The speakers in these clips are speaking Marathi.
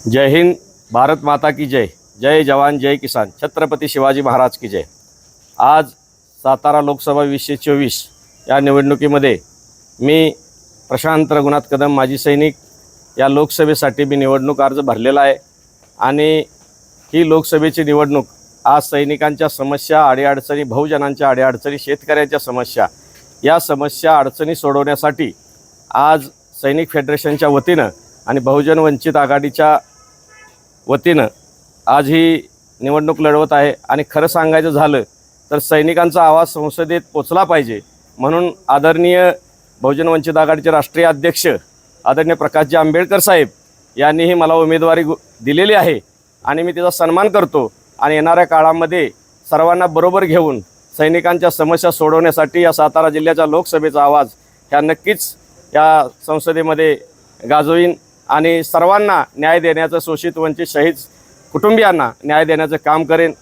जय हिंद, भारत माता की जय. जय जवान जय किसान. छत्रपती शिवाजी महाराज की जय. आज सातारा लोकसभा 2024 या निवडणुकीमध्ये मी प्रशांत रघुनाथ कदम माजी सैनिक या लोकसभेसाठी मी निवडणूक अर्ज भरलेला आहे. आणि ही लोकसभेची निवडणूक आज सैनिकांच्या समस्या, अडीअडचणी, बहुजनांच्या अडीअडचणी, शेतकऱ्यांच्या समस्या, या समस्या अडचणी सोडवण्यासाठी आज सैनिक फेडरेशनच्या वतीनं आणि बहुजन वंचित आघाडीच्या वतीनं आज ही निवडणूक लढवत आहे. आणि खरं सांगायचं झालं तर सैनिकांचा आवाज संसदेत पोचला पाहिजे म्हणून आदरणीय बहुजन वंचित आघाडीचे राष्ट्रीय अध्यक्ष आदरणीय प्रकाशजी आंबेडकर साहेब यांनीही मला उमेदवारी दिलेली आहे आणि मी त्याचा सन्मान करतो. आणि येणाऱ्या काळामध्ये सर्वांना बरोबर घेऊन सैनिकांच्या समस्या सोडवण्यासाठी या सातारा जिल्ह्याच्या लोकसभेचा आवाज ह्या नक्कीच या संसदेमध्ये गाजवीन आणि सर्वांना न्याय देण्याचं, शोषित वंचित शहीद कुटुंबियांना न्याय देण्याचं काम करेन.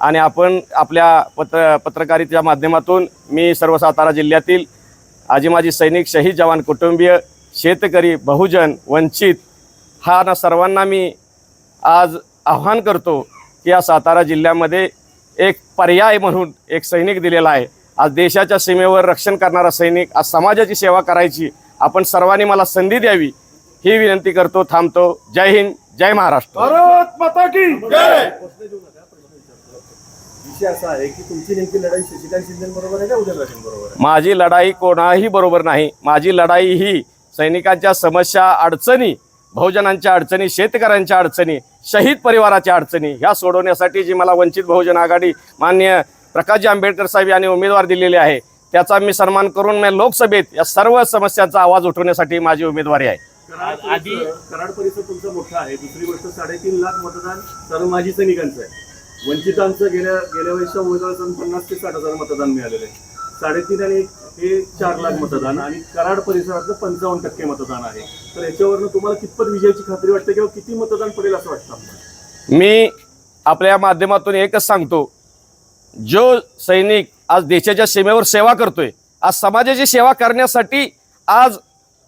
आणि आपण आपल्या पत्रकारितेच्या माध्यमातून मी सर्व सातारा जिल्ह्यातील आजी माजी सैनिक, शहीद जवान कुटुंबीय, शेतकरी, बहुजन, वंचित हा सर्वांना मी आज आव्हान करतो की या सातारा जिल्ह्यामध्ये एक पर्याय म्हणून एक सैनिक दिलेला आहे. आज देशाच्या सीमेवर रक्षण करणारा सैनिक, आज समाजाची सेवा करायची आपण सर्वांनी मला संधी द्यावी ही विनंती करतो. थांबतो. जय हिंद, जय महाराष्ट्र. भारत माता की जय. विषय असा आहे की तुमची नेमकी लढाई शशिकांत शिंदेबरोबर आहे का उदयनराजेंबरोबर आहे? माझी लढाई कोणाही बरोबर नाही. माझी लढाई ही सैनिकांच्या समस्या, अडचणी, बहुजनांच्या अडचणी, शेतकऱ्यांच्या अडचणी, शहीद परिवाराच्या अडचणी ह्या सोडवण्यासाठी जी मला वंचित बहुजन आघाडी माननीय प्रकाशजी आंबेडकर साहेब यांनी उमेदवार दिलेले आहे त्याचा मी सन्मान करून मी लोकसभेत या सर्व समस्यांचा आवाज उठवण्यासाठी माझी उमेदवारी आहे. कराड परिसर तुमचा मोठा आहे. दुसरी गोष्ट 3.5 लाख मतदान सर्व माजी सैनिकांचं आहे. वंचितांचं गेल्या वर्षी जवळजवळ 50 ते 60 हजार मतदान मिळालेलं आहे. 3.5 आणि हे 4 लाख मतदान आणि कराड परिसराचं 55% मतदान आहे. तर याच्यावरनं तुम्हाला कितपत विजयाची खात्री वाटते किंवा किती मतदान पडेल असं वाटतं? मी आपल्या माध्यमातून एकच सांगतो, जो सैनिक आज देशाच्या सीमेवर सेवा करतोय, आज समाजाची सेवा करण्यासाठी आज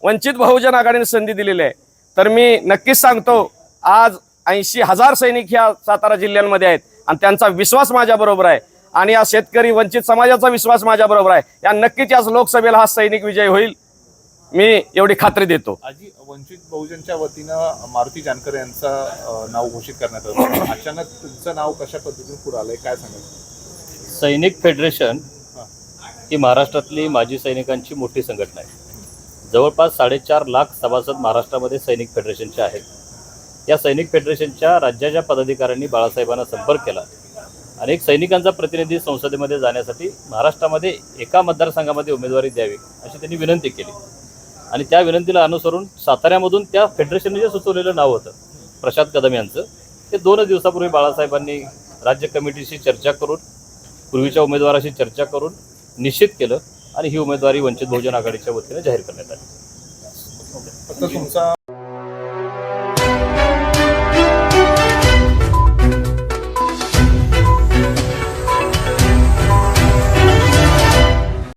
वंचित बहुजन आघाडीने संधी दिलेली आहे, तर मी नक्कीच सांगतो आज 80,000 सैनिक ह्या सातारा जिल्ह्यांमध्ये आहेत आणि त्यांचा विश्वास माझ्याबरोबर आहे. आणि या शेतकरी वंचित समाजाचा विश्वास माझ्याबरोबर आहे. या नक्कीच आज लोकसभेला हा सैनिक विजय होईल, मी एवढी खात्री देतो. आजी, वंचित बहुजनच्या वतीनं मारुती जानकर यांचं नाव घोषित करण्यात आलं. अचानक तुमचं नाव कशा पद्धतीने पुढे आलंय, काय सांगाल? सैनिक फेडरेशन ही महाराष्ट्रातली माजी सैनिकांची मोठी संघटना आहे. जवळपास 4.5 लाख सभासद महाराष्ट्रामध्ये सैनिक फेडरेशनचे आहेत. या सैनिक फेडरेशनच्या राज्याच्या पदाधिकाऱ्यांनी बाळासाहेबांना संपर्क केला. अनेक सैनिकांचा प्रतिनिधी संसदेमध्ये जाण्यासाठी महाराष्ट्रामध्ये एका मतदारसंघामध्ये उमेदवारी द्यावी अशी त्यांनी विनंती केली. आणि त्या विनंतीला अनुसरून साताऱ्यामधून त्या फेडरेशनने जे सुचवलेलं नाव होतं प्रशांत कदम यांचं, ते 2 दिवसापूर्वी बाळासाहेबांनी राज्य कमिटीशी चर्चा करून, पूर्वीच्या उमेदवाराशी चर्चा करून निश्चित केलं आणि ही उमेदवारी वंचित बहुजन आघाडीच्या वतीने जाहीर करण्यात आली. फक्त तुमचा